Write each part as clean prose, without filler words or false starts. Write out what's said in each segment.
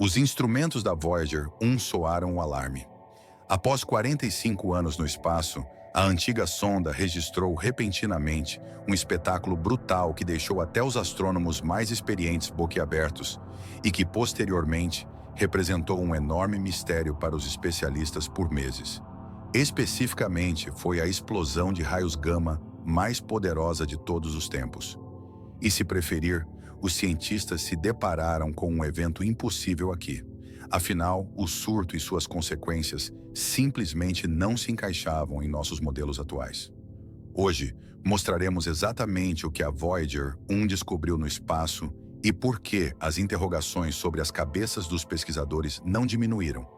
Os instrumentos da Voyager 1 soaram o alarme. Após 45 anos no espaço, a antiga sonda registrou repentinamente um espetáculo brutal que deixou até os astrônomos mais experientes boquiabertos e que, posteriormente, representou um enorme mistério para os especialistas por meses. Especificamente, foi a explosão de raios gama mais poderosa de todos os tempos. E, se preferir, os cientistas se depararam com um evento impossível aqui. Afinal, o surto e suas consequências simplesmente não se encaixavam em nossos modelos atuais. Hoje, mostraremos exatamente o que a Voyager 1 descobriu no espaço e por que as interrogações sobre as cabeças dos pesquisadores não diminuíram,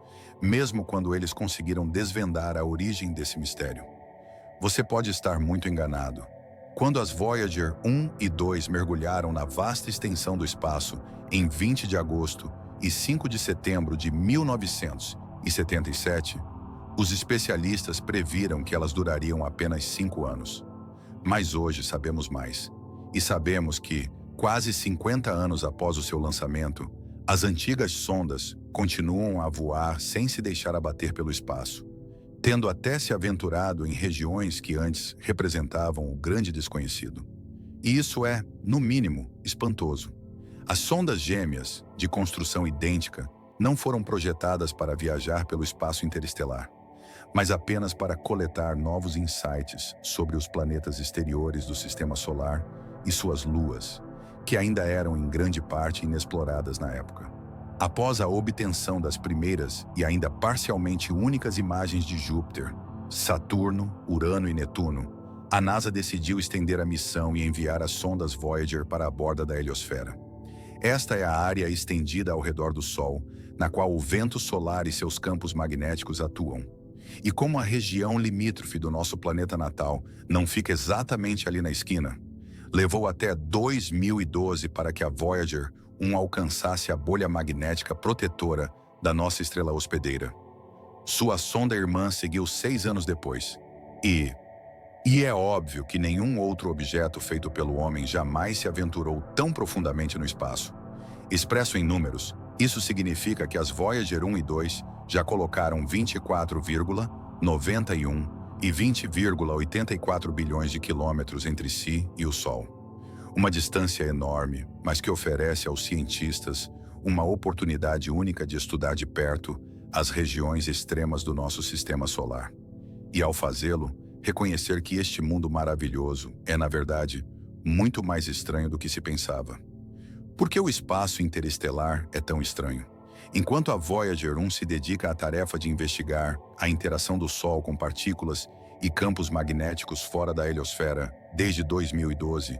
mesmo quando eles conseguiram desvendar a origem desse mistério. Você pode estar muito enganado. Quando as Voyager 1 e 2 mergulharam na vasta extensão do espaço em 20 de agosto e 5 de setembro de 1977, os especialistas previram que elas durariam apenas 5 anos. Mas hoje sabemos mais. E sabemos que, quase 50 anos após o seu lançamento, as antigas sondas continuam a voar sem se deixar abater pelo espaço, tendo até se aventurado em regiões que antes representavam o grande desconhecido. E isso é, no mínimo, espantoso. As sondas gêmeas, de construção idêntica, não foram projetadas para viajar pelo espaço interestelar, mas apenas para coletar novos insights sobre os planetas exteriores do Sistema Solar e suas luas, que ainda eram em grande parte inexploradas na época. Após a obtenção das primeiras e ainda parcialmente únicas imagens de Júpiter, Saturno, Urano e Netuno, a NASA decidiu estender a missão e enviar as sondas Voyager para a borda da heliosfera. Esta é a área estendida ao redor do Sol, na qual o vento solar e seus campos magnéticos atuam. E como a região limítrofe do nosso planeta natal não fica exatamente ali na esquina, levou até 2012 para que a Voyager 1 alcançasse a bolha magnética protetora da nossa estrela hospedeira. Sua sonda irmã seguiu 6 anos depois. E é óbvio que nenhum outro objeto feito pelo homem jamais se aventurou tão profundamente no espaço. Expresso em números, isso significa que as Voyager 1 e 2 já colocaram 24,91 e 20,84 bilhões de quilômetros entre si e o Sol. Uma distância enorme, mas que oferece aos cientistas uma oportunidade única de estudar de perto as regiões extremas do nosso sistema solar. E ao fazê-lo, reconhecer que este mundo maravilhoso é, na verdade, muito mais estranho do que se pensava. Por que o espaço interestelar é tão estranho? Enquanto a Voyager 1 se dedica à tarefa de investigar a interação do Sol com partículas e campos magnéticos fora da heliosfera desde 2012,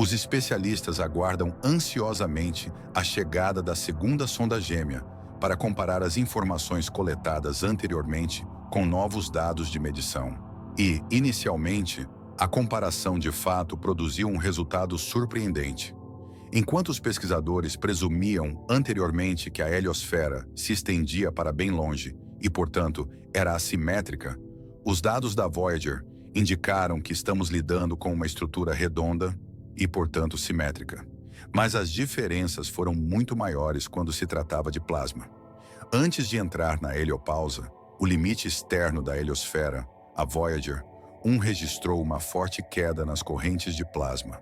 os especialistas aguardam ansiosamente a chegada da segunda sonda gêmea para comparar as informações coletadas anteriormente com novos dados de medição. E, inicialmente, a comparação de fato produziu um resultado surpreendente. Enquanto os pesquisadores presumiam anteriormente que a heliosfera se estendia para bem longe e, portanto, era assimétrica, os dados da Voyager indicaram que estamos lidando com uma estrutura redonda e, portanto, simétrica. Mas as diferenças foram muito maiores quando se tratava de plasma. Antes de entrar na heliopausa, o limite externo da heliosfera, a Voyager 1 registrou uma forte queda nas correntes de plasma.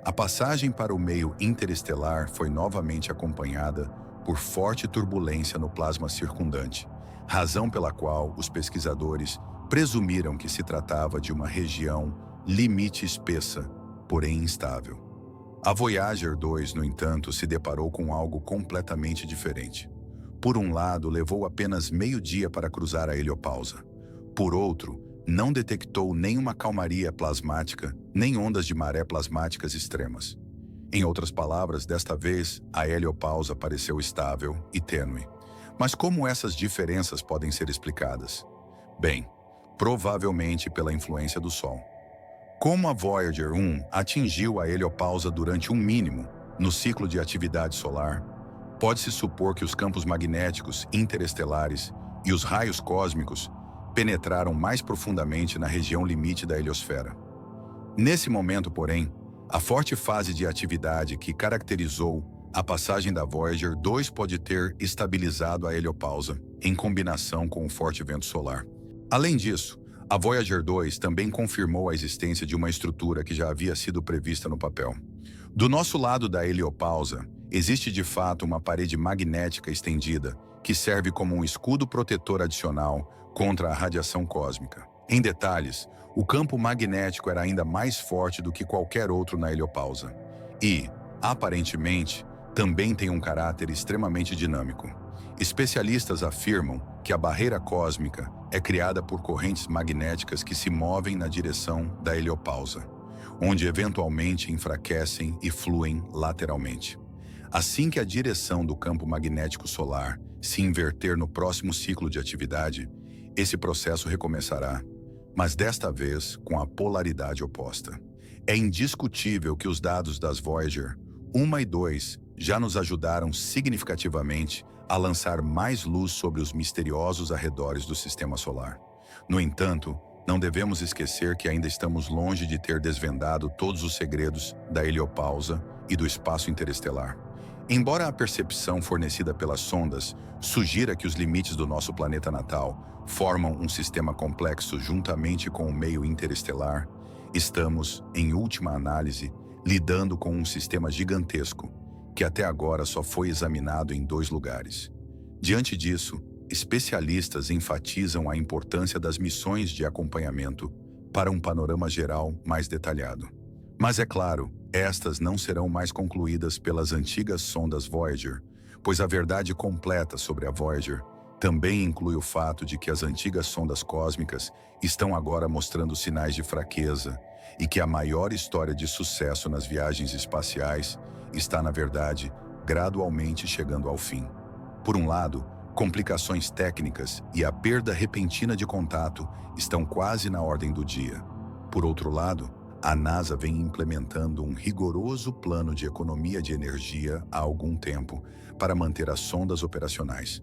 A passagem para o meio interestelar foi novamente acompanhada por forte turbulência no plasma circundante, razão pela qual os pesquisadores presumiram que se tratava de uma região limite espessa, porém instável. A Voyager 2, no entanto, se deparou com algo completamente diferente. Por um lado, levou apenas meio dia para cruzar a heliopausa. Por outro, não detectou nenhuma calmaria plasmática, nem ondas de maré plasmáticas extremas. Em outras palavras, desta vez, a heliopausa pareceu estável e tênue. Mas como essas diferenças podem ser explicadas? Bem, provavelmente pela influência do Sol. Como a Voyager 1 atingiu a heliopausa durante um mínimo no ciclo de atividade solar, pode-se supor que os campos magnéticos interestelares e os raios cósmicos penetraram mais profundamente na região limite da heliosfera. Nesse momento, porém, a forte fase de atividade que caracterizou a passagem da Voyager 2 pode ter estabilizado a heliopausa, em combinação com o forte vento solar. Além disso, a Voyager 2 também confirmou a existência de uma estrutura que já havia sido prevista no papel. Do nosso lado da heliopausa, existe de fato uma parede magnética estendida que serve como um escudo protetor adicional contra a radiação cósmica. Em detalhes, o campo magnético era ainda mais forte do que qualquer outro na heliopausa. E, aparentemente, também tem um caráter extremamente dinâmico. Especialistas afirmam que a barreira cósmica é criada por correntes magnéticas que se movem na direção da heliopausa, onde eventualmente enfraquecem e fluem lateralmente. Assim que a direção do campo magnético solar se inverter no próximo ciclo de atividade, esse processo recomeçará, mas desta vez com a polaridade oposta. É indiscutível que os dados das Voyager 1 e 2 já nos ajudaram significativamente a lançar mais luz sobre os misteriosos arredores do Sistema Solar. No entanto, não devemos esquecer que ainda estamos longe de ter desvendado todos os segredos da heliopausa e do espaço interestelar. Embora a percepção fornecida pelas sondas sugira que os limites do nosso planeta natal formam um sistema complexo juntamente com o meio interestelar, estamos, em última análise, lidando com um sistema gigantesco, que até agora só foi examinado em 2 lugares. Diante disso, especialistas enfatizam a importância das missões de acompanhamento para um panorama geral mais detalhado. Mas é claro, estas não serão mais concluídas pelas antigas sondas Voyager, pois a verdade completa sobre a Voyager também inclui o fato de que as antigas sondas cósmicas estão agora mostrando sinais de fraqueza e que a maior história de sucesso nas viagens espaciais está, na verdade, gradualmente chegando ao fim. Por um lado, complicações técnicas e a perda repentina de contato estão quase na ordem do dia. Por outro lado, a NASA vem implementando um rigoroso plano de economia de energia há algum tempo para manter as sondas operacionais.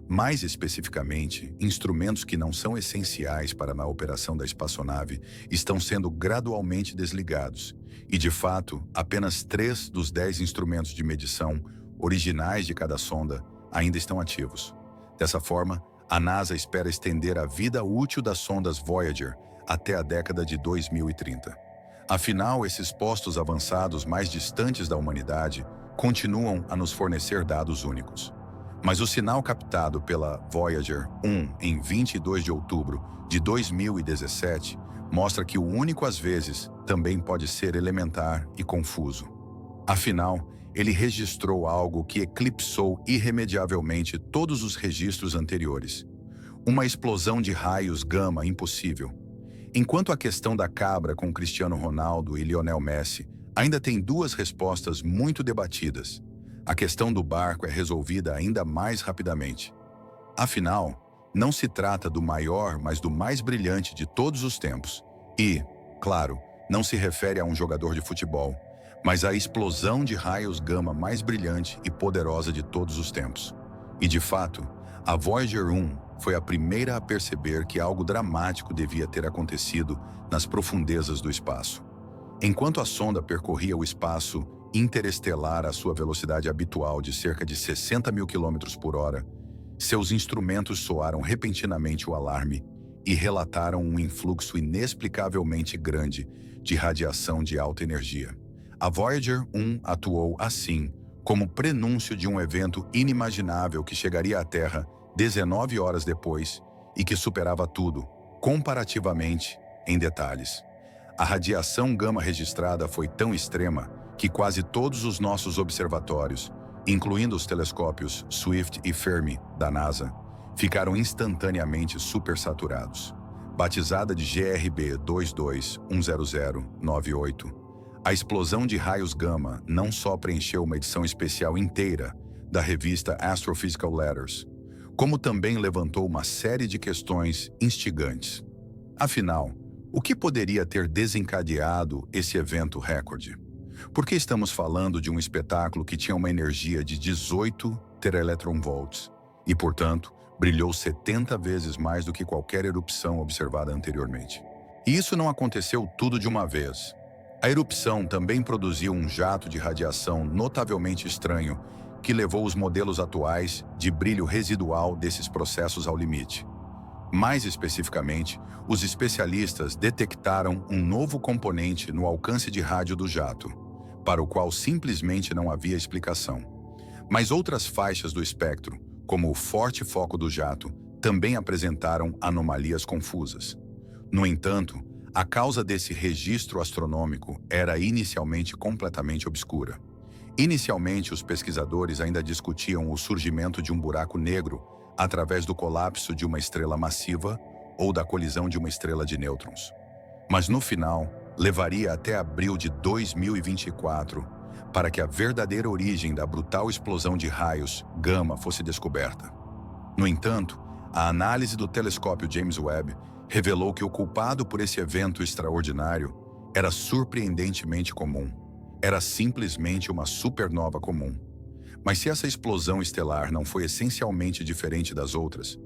Mais especificamente, instrumentos que não são essenciais para a operação da espaçonave estão sendo gradualmente desligados, e de fato, apenas 3 dos 10 instrumentos de medição originais de cada sonda ainda estão ativos. Dessa forma, a NASA espera estender a vida útil das sondas Voyager até a década de 2030. Afinal, esses postos avançados mais distantes da humanidade continuam a nos fornecer dados únicos. Mas o sinal captado pela Voyager 1 em 22 de outubro de 2017 mostra que o único às vezes também pode ser elementar e confuso. Afinal, ele registrou algo que eclipsou irremediavelmente todos os registros anteriores. Uma explosão de raios gama impossível. Enquanto a questão da cabra com Cristiano Ronaldo e Lionel Messi ainda tem 2 respostas muito debatidas, a questão do barco é resolvida ainda mais rapidamente. Afinal, não se trata do maior, mas do mais brilhante de todos os tempos. E, claro, não se refere a um jogador de futebol, mas à explosão de raios gama mais brilhante e poderosa de todos os tempos. E, de fato, a Voyager 1 foi a primeira a perceber que algo dramático devia ter acontecido nas profundezas do espaço. Enquanto a sonda percorria o espaço interestelar à sua velocidade habitual de cerca de 60 mil km por hora, seus instrumentos soaram repentinamente o alarme e relataram um influxo inexplicavelmente grande de radiação de alta energia. A Voyager 1 atuou assim, como prenúncio de um evento inimaginável que chegaria à Terra 19 horas depois e que superava tudo, comparativamente, em detalhes. A radiação gama registrada foi tão extrema que quase todos os nossos observatórios, incluindo os telescópios Swift e Fermi da NASA, ficaram instantaneamente supersaturados. Batizada de GRB 221098, a explosão de raios gama não só preencheu uma edição especial inteira da revista Astrophysical Letters, como também levantou uma série de questões instigantes. Afinal, o que poderia ter desencadeado esse evento recorde? Por que estamos falando de um espetáculo que tinha uma energia de 18 TeV e, portanto, brilhou 70 vezes mais do que qualquer erupção observada anteriormente? E isso não aconteceu tudo de uma vez. A erupção também produziu um jato de radiação notavelmente estranho que levou os modelos atuais de brilho residual desses processos ao limite. Mais especificamente, os especialistas detectaram um novo componente no alcance de rádio do jato, para o qual simplesmente não havia explicação. Mas outras faixas do espectro, como o forte foco do jato, também apresentaram anomalias confusas. No entanto, a causa desse registro astronômico era inicialmente completamente obscura. Inicialmente, os pesquisadores ainda discutiam o surgimento de um buraco negro através do colapso de uma estrela massiva ou da colisão de uma estrela de nêutrons. Mas no final, levaria até abril de 2024 para que a verdadeira origem da brutal explosão de raios gama fosse descoberta. No entanto, a análise do telescópio James Webb revelou que o culpado por esse evento extraordinário era surpreendentemente comum. Era simplesmente uma supernova comum. Mas se essa explosão estelar não foi essencialmente diferente das outras,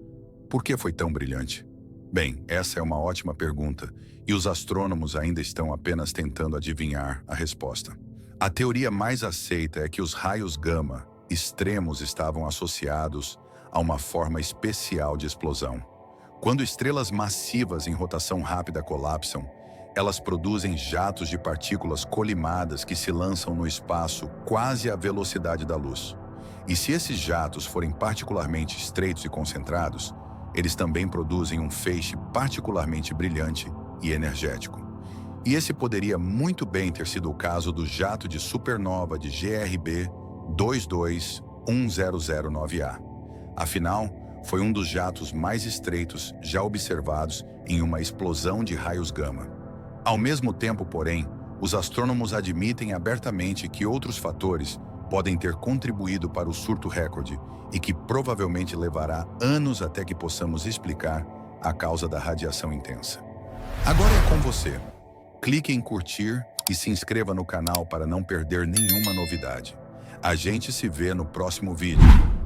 por que foi tão brilhante? Bem, essa é uma ótima pergunta, e os astrônomos ainda estão apenas tentando adivinhar a resposta. A teoria mais aceita é que os raios gama extremos estavam associados a uma forma especial de explosão. Quando estrelas massivas em rotação rápida colapsam, elas produzem jatos de partículas colimadas que se lançam no espaço quase à velocidade da luz. E se esses jatos forem particularmente estreitos e concentrados, eles também produzem um feixe particularmente brilhante e energético. E esse poderia muito bem ter sido o caso do jato de supernova de GRB 2210009A. Afinal, foi um dos jatos mais estreitos já observados em uma explosão de raios gama. Ao mesmo tempo, porém, os astrônomos admitem abertamente que outros fatores podem ter contribuído para o surto recorde e que provavelmente levará anos até que possamos explicar a causa da radiação intensa. Agora é com você. Clique em curtir e se inscreva no canal para não perder nenhuma novidade. A gente se vê no próximo vídeo.